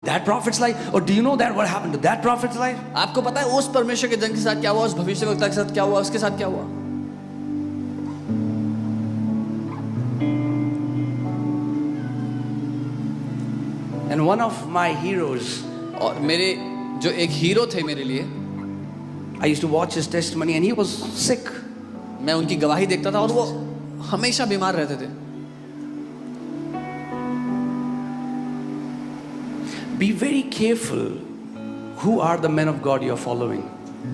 that prophet's life? Or do you know that what happened to that prophet's life? आपको पता है उस परमेश्वर के जन के साथ क्या हुआ, उस भविष्यवक्ता के साथ क्या हुआ, उसके साथ क्या हुआ? And one of my heroes, और मेरे जो एक हीरो थे मेरे लिए, I used to watch his testimony and he was sick. मैं उनकी गवाही देखता था और वो हमेशा बीमार रहते थे. Be very careful who are the men of God you are following.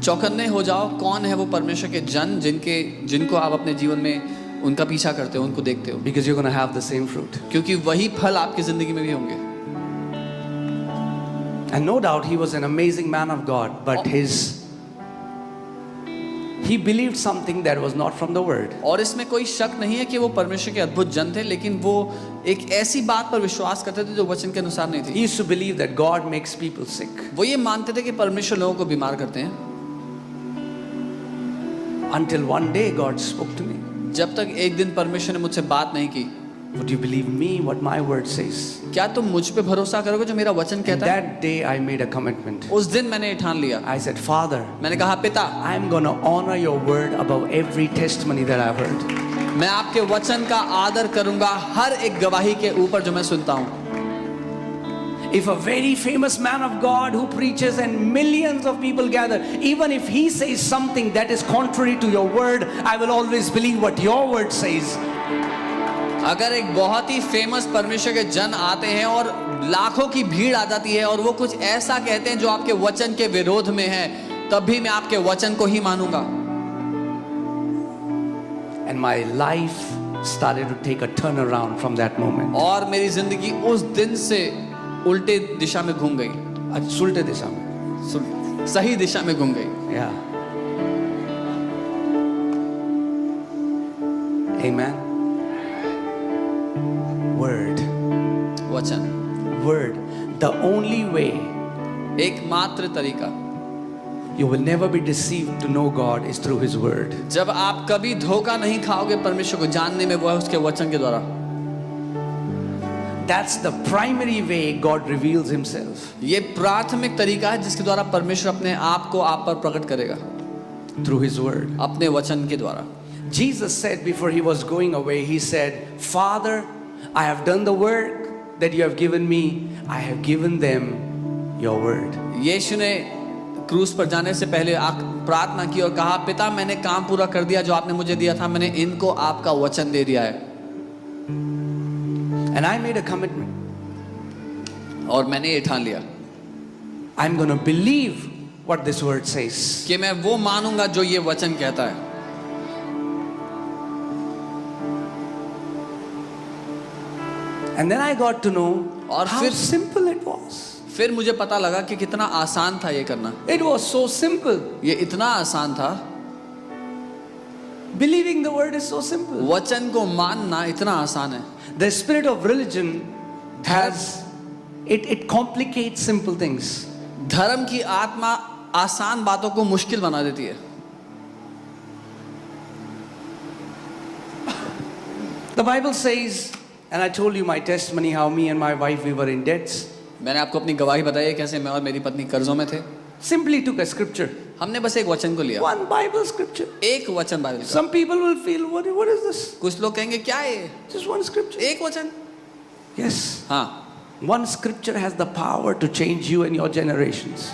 चौकन्ने हो जाओ कौन है वो परमेश्वर के जन जिनको आप अपने जीवन में उनका पीछा करते हो, उनको देखते हो, Because you're going to have the same fruit. क्योंकि वही फल आपकी जिंदगी में भी होंगे. And no doubt he was an amazing man of God, but he believed something that was not from the word. और इसमें कोई शक नहीं है कि वो परमेश्वर के अद्भुत जन थे, लेकिन वो एक ऐसी बात पर विश्वास करते थे जो वचन के अनुसार नहीं थी. He used to believe that God makes people sick. वो ये मानते थे कि परमेश्वर लोगों को बीमार करते हैं. Until one day God spoke to me. जब तक एक दिन परमेश्वर ने मुझसे बात नहीं की. Would you believe me what my word says? क्या तुम मुझ पे भरोसा करोगे जो मेरा वचन कहता है? That day I made a commitment. उस दिन मैंने ठान लिया. I said, Father, मैंने कहा पिता, I am going to honor your word above every testimony that I've heard. मैं आपके वचन का आदर करूंगा हर एक गवाही के ऊपर जो मैं सुनता हूँ. If a very famous man of God who preaches and millions of people gather, even if he says something that is contrary to your word, I will always believe what your word says. अगर एक बहुत ही famous परमेश्वर के जन आते हैं और लाखों की भीड़ आ जाती है और वो कुछ ऐसा कहते हैं जो आपके वचन के विरोध में है, तब भी मैं आपके वचन को ही मानूंगा. And my life started to take a turnaround from that moment. और मेरी जिंदगी उस दिन से उल्टे दिशा में घूम गई. उल्टे दिशा में, सही दिशा में घूम गई. Yeah. Amen. Word. वचन. Word. The only way एकमात्र तरीका you will never be deceived to know God is through His word. जब आप कभी धोखा नहीं खाओगे परमेश्वर को जानने में, वो है उसके वचन के द्वारा. That's the primary way God reveals Himself. ये प्राथमिक तरीका है जिसके द्वारा परमेश्वर अपने आप को आप पर प्रकट करेगा. Through His word. अपने वचन के द्वारा. Jesus said before He was going away, He said, Father, I have done the work that you have given me. I have given them your word. यीशु ने क्रूस पर जाने से पहले प्रार्थना की और कहा, पिता मैंने काम पूरा कर दिया जो आपने मुझे दिया था, मैंने इनको आपका वचन दे दिया है. And I made a commitment. और मैंने ये ठान लिया I'm going to believe what this word says. कि मैं वो मानूंगा जो ये वचन कहता है. And then I got to know और how फिर simple it was. फिर मुझे पता लगा कि कितना आसान था ये करना. It was so simple. ये इतना आसान था. Believing the word is so simple. वचन को मानना इतना आसान है. The spirit of religion has it complicates simple things. धर्म की आत्मा आसान बातों को मुश्किल बना देती है. The Bible says, and I told you my testimony how me and my wife we were in debts. मैंने आपको अपनी गवाही बताई कैसे मैं और मेरी पत्नी कर्जों में थे. Simply took a scripture. हमने बस एक वचन को लिया. One Bible scripture. एक वचन बाइबल का. Some people will feel what is this? कुछ लोग कहेंगे क्या है? Just one scripture. एक वचन. Yes. हाँ. One scripture has the power to change you and your generations.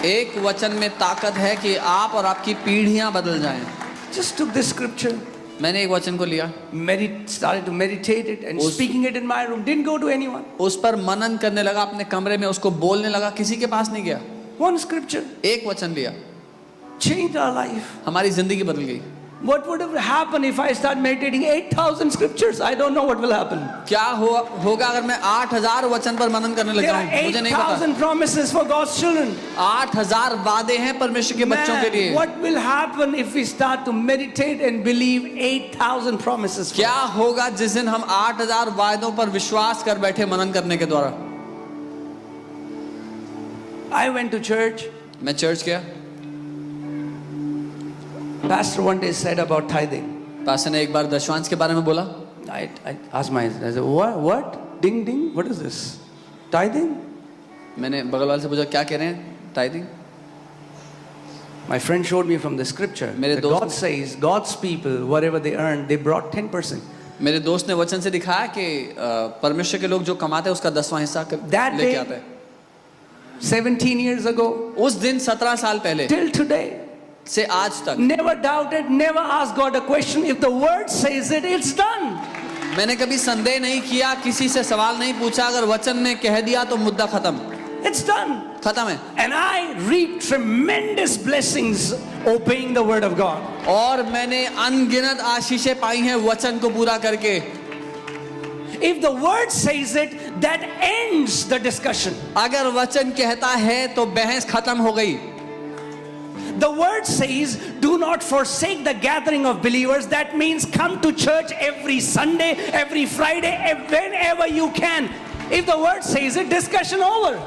एक वचन में ताकत है कि आप और आपकी पीढ़ियां बदल जाएं. Just took this scripture. मैंने एक वचन को लिया. Started to meditate it and speaking it in my room. Didn't go to anyone. उस पर मनन करने लगा अपने कमरे में, उसको बोलने लगा, किसी के पास नहीं गया. One scripture. एक वचन लिया. Changed our life. हमारी जिंदगी बदल गई. What would have happened if I start meditating 8,000 scriptures? I don't know what will happen. क्या होगा अगर मैं 8,000 वचन पर मनन करने लग There जाऊं? are मुझे नहीं पता. 8,000 promises for God's children. 8,000 वादे हैं परमेश्वर के बच्चों के लिए. What will happen if we start to meditate and believe 8,000 promises? क्या होगा जिस दिन हम 8,000 वादों पर विश्वास कर बैठे मनन करने के द्वारा? I went to church. मैं चर्च गया. Pastor one day said about tithing. Pastor ने एक बार दशवांश के बारे में बोला. I asked I said, what? Ding ding? What is this? Tithing? मैंने बगल वाले से पूछा क्या कह रहे हैं tithing? My friend showed me from the scripture मेरे that दोस्त- God says God's people, whatever they earned, they brought 10%. मेरे दोस्त ने वचन से दिखाया कि परमेश्वर के लोग जो कमाते हैं उसका 10वां हिस्सा That लेके day- आते हैं। 17 years ago, उस दिन 17 साल पहले till today, से आज तक never doubted, never asked God a question. If the word says it, it's done. मैंने कभी संदेह नहीं किया, किसी से सवाल नहीं पूछा, अगर वचन ने कह दिया तो मुद्दा खत्म, It's done. खत्म है। And I reap tremendous blessings obeying the word of God. और मैंने अनगिनत आशीषें पाई हैं वचन को पूरा करके। If the word says it, that ends the discussion. अगर वचन कहता है तो बहस खत्म हो गई। The word says, do not forsake the gathering of believers. That means come to church every Sunday, every Friday, whenever you can. If the word says it, discussion over.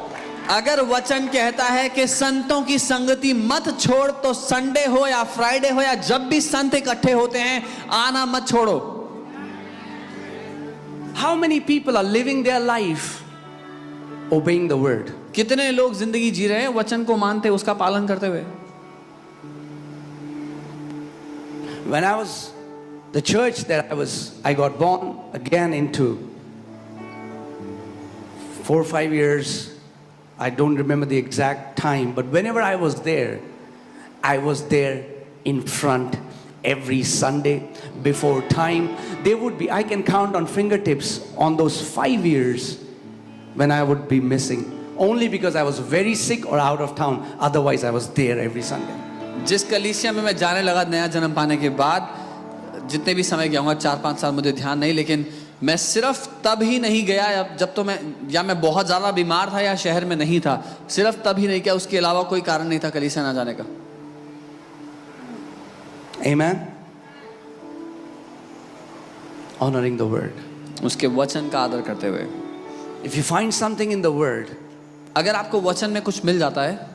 अगर वचन कहता है कि संतों की संगति मत छोड़, तो संडे हो या फ्राइडे हो या जब भी संत इकट्ठे होते हैं, आना मत छोड़ो। How many people are living their life obeying the word? कितने लोग जिंदगी जी रहे हैं वचन को मानते, उसका पालन करते हुए? When I was the church that I got born again into 4 or 5 years. I don't remember the exact time, but whenever I was there in front every Sunday before time. They would be, I can count on fingertips on those 5 years when I would be missing, only because I was very sick or out of town. Otherwise I was there every Sunday. जिस कलीसिया में मैं जाने लगा नया जन्म पाने के बाद, जितने भी समय गया हूँ, 4-5 साल मुझे ध्यान नहीं, लेकिन मैं सिर्फ तब ही नहीं गया जब तो मैं बहुत ज़्यादा बीमार था या शहर में नहीं था, सिर्फ तब ही नहीं किया, उसके अलावा कोई कारण नहीं था कलीसिया ना जाने का। Amen. Honoring the word. उसके वचन का आदर करते हुए। If you find something in the word, अगर आपको वचन में कुछ मिल जाता है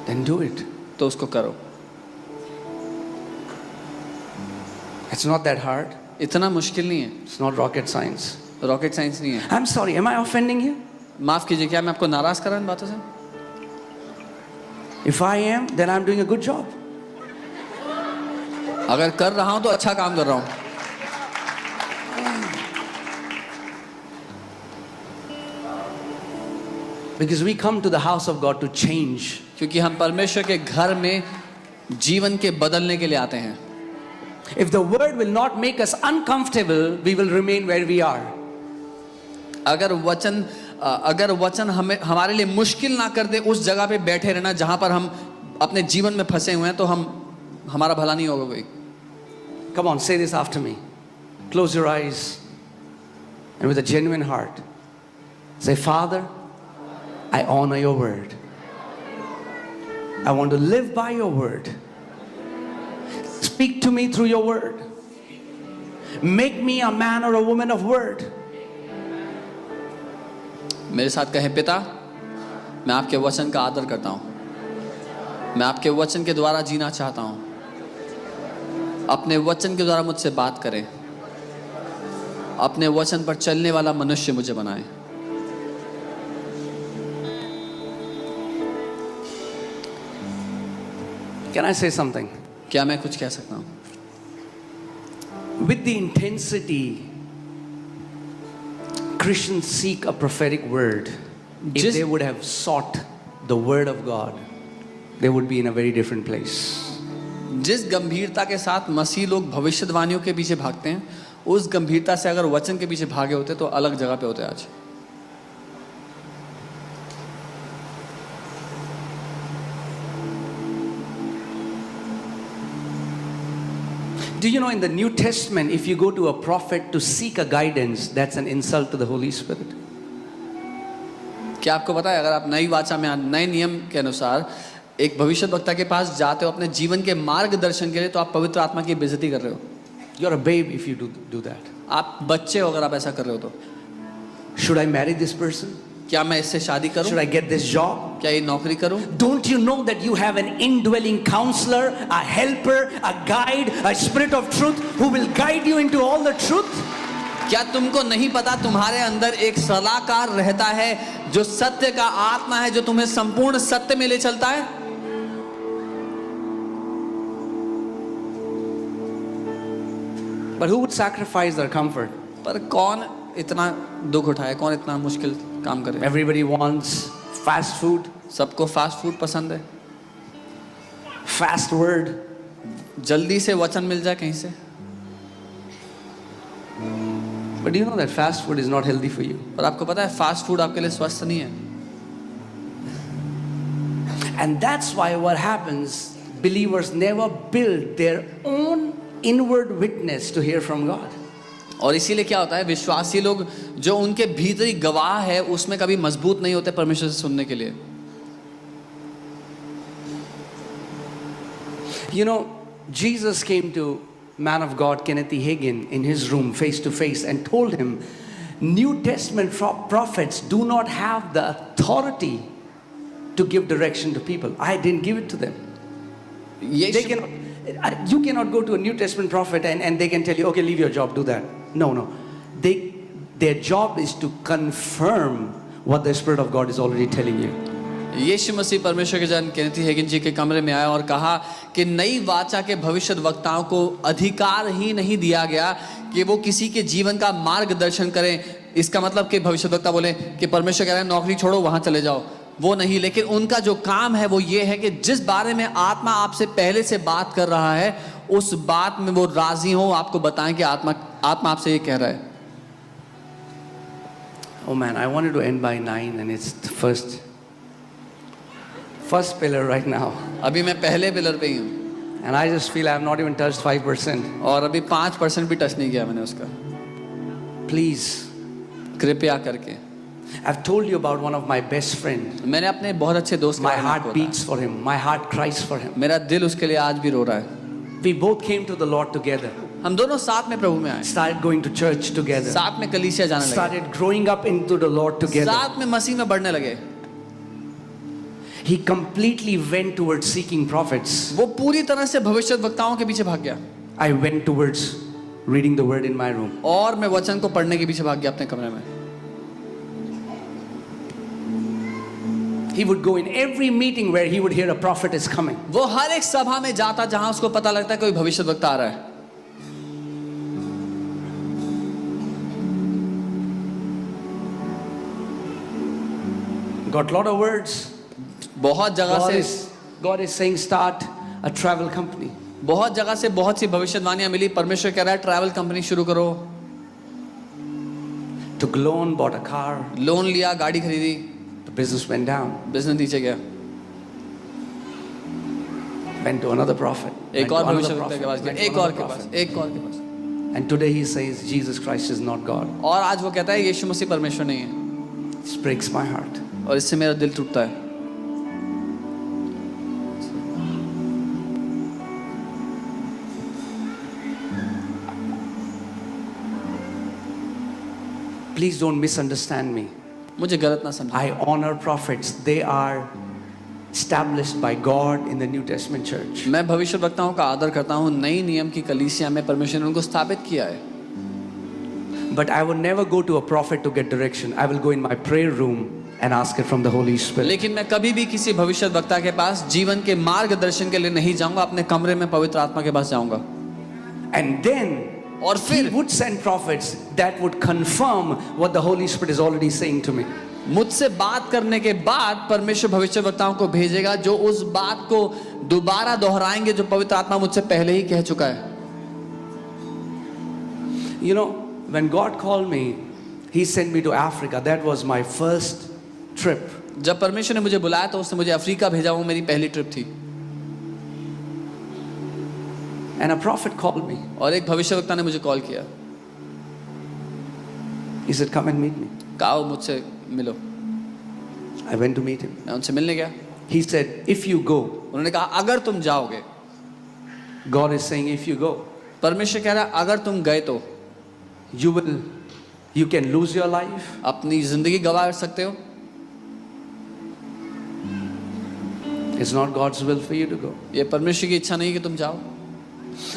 then do it. तो उसको करो। It's not that hard. इतना मुश्किल नहीं है, It's not rocket science. Rocket science नहीं है। I'm sorry, am I offending you? माफ कीजिए, क्या मैं आपको नाराज कर रहा हूं इन बातों से? If I am, then I'm doing a good job. अगर कर रहा हूं तो अच्छा काम कर रहा हूं। Because we come to the house of God to change. क्योंकि हम परमेश्वर के घर में जीवन के बदलने के लिए आते हैं। If the word will not make us uncomfortable, we will remain where we are. अगर वचन हमें हमारे लिए मुश्किल ना कर दे उस जगह पे बैठे रहना जहां पर हम अपने जीवन में फंसे हुए हैं, तो हमारा भला नहीं होगा कोई। Come on, say this after me. Close your eyes and with a genuine heart say, Father, I honor your word. I want to live by your word. Speak to me through your word. Make me a man or a woman of word. मेरे साथ कहें, पिता, मैं आपके वचन का आदर करता हूं, मैं आपके वचन के द्वारा जीना चाहता हूं, अपने वचन के द्वारा मुझसे बात करें, अपने वचन पर चलने वाला मनुष्य मुझे बनाए। Can I say something? क्या मैं कुछ कह सकता हूं? With the intensity Christians seek a prophetic word, if Just- they would have sought the word of God, they would be in a very different place. जिस गंभीरता के साथ मसीह लोग भविष्यवाणियों के पीछे भागते हैं, उस गंभीरता से अगर वचन के पीछे भागे होते तो अलग जगह पे होते आज। Do you know in the New Testament, if you go to a prophet to seek a guidance, that's an insult to the Holy Spirit. क्या आपको पता है, अगर आप नई वाचा में नए नियम के अनुसार एक भविष्यद्वक्ता के पास जाते हो अपने जीवन के मार्गदर्शन के लिए, तो आप पवित्र आत्मा की बेइज्जती कर रहे हो। You're a babe if you do that. आप बच्चे हो अगर आप ऐसा कर रहे हो तो। Should I marry this person? क्या मैं इससे शादी करूं? Should I get this job? क्या ये नौकरी करूं? Don't you know that you have an indwelling counselor, a helper, a guide, a spirit of truth who will guide you into all the truth? क्या तुमको नहीं पता तुम्हारे अंदर एक सलाहकार रहता है जो सत्य का आत्मा है, जो तुम्हें संपूर्ण सत्य में ले चलता है? But who would sacrifice their comfort? पर कौन इतना दुख उठाए, कौन इतना मुश्किल काम करे? Everybody wants fast food, सबको फास्ट फूड पसंद है, fast word. जल्दी से वचन मिल जाए कहीं से। But do you know that fast food is not healthy for you? पर आपको पता है फास्ट फूड आपके लिए स्वस्थ नहीं है। And that's why what happens, believers never build their own inward witness to hear from God. और इसीलिए क्या होता है, विश्वासी लोग जो उनके भीतरी गवाह है उसमें कभी मजबूत नहीं होते परमेश्वर से सुनने के लिए। You know, Jesus came to man of God Kenneth E. Hagin in his room face to face and told him, New Testament prophets do not have the authority to give direction to people. I didn't give it to them. They cannot, you cannot go to a New Testament prophet and they can tell you, okay, leave your job, do that. No. Their job is to confirm what the Spirit of God is already telling you. यीशु मसीह परमेश्वर के जन Kenneth ई हेगिन जी के कमरे में आया और कहा कि नई वाचा के भविष्य वक्ताओं को अधिकार ही नहीं दिया गया कि वो किसी के जीवन का मार्गदर्शन करें। इसका मतलब कि भविष्य वक्ता बोले कि परमेश्वर कह रहे हैं नौकरी छोड़ो, वहां चले जाओ, वो नहीं। लेकिन उनका जो काम है वो ये है कि जिस बारे में आत्मा आपसे पहले से बात कर रहा है उस बात में वो राजी हो, आपको बताएं कि आत्मा आपसे ये कह रहा है। Oh man, I wanted to end by 9 and it's the first pillar right now. अभी मैं पहले पिलर पे ही हूँ And I just feel I have not even touched 5%. और अभी 5% भी टच नहीं किया मैंने उसका। Please, कृपया करके। I've told you about one of my best friends. मैंने अपने बहुत अच्छे दोस्त के My बारे में heart आपको beats for him. My heart cries for him. बताया। मेरा दिल उसके लिए आज भी रो रहा है। We both came to the Lord together. हम दोनों साथ में प्रभु में आए, Started going to church together. साथ में कलीसिया जाने लगे, Started growing up into the Lord together. साथ में मसीह में बढ़ने लगे। He completely went towards seeking prophets. वो पूरी तरह से भविष्य वक्ताओं के पीछे भाग गया I went towards reading the word in my room. और मैं वचन को पढ़ने के पीछे भाग गया अपने कमरे में। He would go in every meeting where he would hear a prophet is coming. वो हर एक सभा में जाता जहां उसको पता लगता है कोई भविष्य वक्ता आ रहा है। Got a lot of words. बहुत जगह से God is saying start a travel company. बहुत जगह से बहुत सी भविष्यवाणियां मिली। परमेश्वर कह रहा है ट्रैवल कंपनी शुरू करो। Took loan, bought a car. Loan लिया, गाड़ी खरीदी, The business went down. Business नीचे गया। Went to another prophet. एक Went और to another भविष्य वक्ता prophet, के पास गया, went to एक और another के पास, prophet. एक और के पास। And today he says Jesus Christ is not God. और आज वो कहता है यीशु मसीह परमेश्वर नहीं है। This breaks my heart. और इससे मेरा दिल टूटता है। Please don't misunderstand me. मुझे गलत ना समझो। I honor prophets. They are established by God in the New Testament church. मैं भविष्य वक्ताओं का आदर करता हूँ। नई नियम की कलीसिया में परमेश्वर ने उनको स्थापित किया है। But I will never go to a prophet to get direction. I will go in my prayer room and ask it from the Holy Spirit. लेकिन मैं कभी भी किसी भविष्य वक्ता के पास जीवन के मार्गदर्शन के लिए नहीं जाऊंगा, अपने कमरे में पवित्र आत्मा के पास जाऊंगा। And then और he फिर would send prophets that would confirm what the Holy Spirit is already saying to me. मुझसे बात करने के बाद परमेश्वर भविष्य वक्ताओं को भेजेगा जो उस बात को दोबारा दोहराएंगे जो पवित्र आत्मा मुझसे पहले ही कह चुका है। You know, when God called me, he sent me to Africa. That was my first trip. जब परमेश्वर ने मुझे बुलाया तो उसने मुझे अफ्रीका भेजा, वो मेरी पहली ट्रिप थी। And a prophet called me. और एक भविष्य वक्ता ने मुझे कॉल किया। He said, come and meet me. कहा मुझसे मिलो। I went to meet him. मैं उनसे मिलने गया। He said, if you go, उन्होंने कहा अगर तुम जाओगे, God is saying, if you go, परमेश्वर कह रहा है अगर तुम गए तो you can lose your life. अपनी जिंदगी गंवा सकते हो। It's not God's will for you to go. ये परमेश्वर की इच्छा नहीं कि तुम जाओ।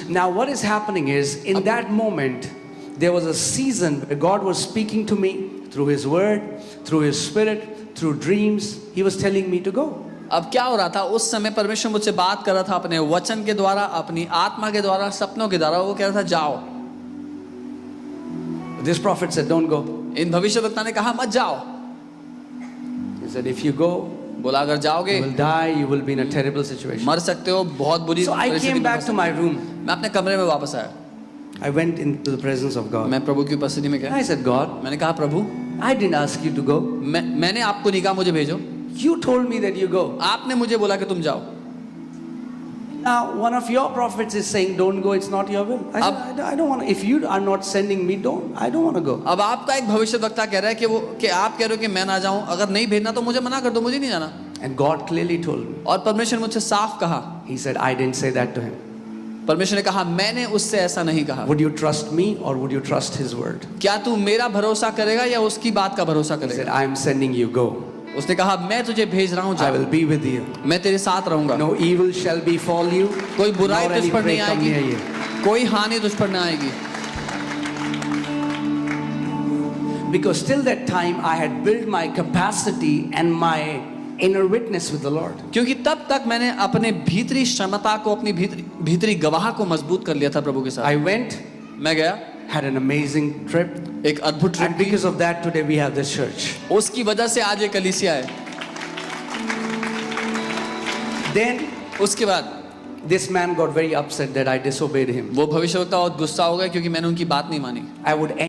Now what is happening is, in that moment, There was a season where God was speaking to me through His Word, through His Spirit, through dreams. He was telling me to go. अब क्या हो रहा था, उस समय परमेश्वर मुझसे बात कर रहा था अपने वचन के द्वारा, अपनी आत्मा के द्वारा, सपनों के द्वारा। वो कह रहा था जाओ। This prophet said, don't go. इन भविष्यवक्ता ने कहा मत जाओ। He said, if you go, बोला अगर जाओगे you will die, you will be in a terrible situation. मर सकते हो, बहुत बुरी So I परिस्थिति came में back फंस to my room. मैं अपने कमरे में वापस आया। I went into the presence of God. मैं प्रभु की उपस्थिति में गया। I said, God, मैंने कहा प्रभु, I didn't ask you to go. मैंने आपको नहीं कहा मुझे भेजो, You told me that you go. आपने मुझे बोला कि तुम जाओ। Now, one of your prophets is saying, don't go, it's not your will. I said, I don't want to. If you are not sending me, I don't want to go. अब आपका एक भविष्यवक्ता कह रहा है कि आप कह रहे हो कि मैं ना जाऊं, अगर नहीं भेजना तो मुझे मना कर दो, मुझे नहीं जाना। And God clearly told me. और परमेश्वर ने मुझसे साफ कहा। He said, I didn't say that to him. परमेश्वर ने कहा मैंने उससे ऐसा नहीं कहा। Would you trust me or would you trust His word? क्या तू मेरा भरोसा करेगा या उसकी बात का भरोसा He said, करेगा? I am sending you, go. उसने कहा मैं तुझे भेज रहा हूँ, I जा, will be with you. मैं तेरे साथ रहूंगा। No evil shall befall you. कोई बुराई nor तुझ any पर नहीं plague come near आएगी, you. कोई हानि तुझ पर नहीं आएगी। Because till that time I had built my capacity and my inner witness with the Lord. क्योंकि तब तक मैंने अपने भीतरी क्षमता को, अपनी भीतरी गवाह को मजबूत कर लिया था प्रभु के साथ। I went, मैं गया, had an amazing trip, एक अद्भुत and trip, because of that today we have this church. उसकी वजह से आज एक कलीसिया है। Then उसके बाद this man got very upset that I disobeyed him. वो भविष्यवक्ता बहुत गुस्सा हो गया क्योंकि मैंने उनकी बात नहीं मानी। I would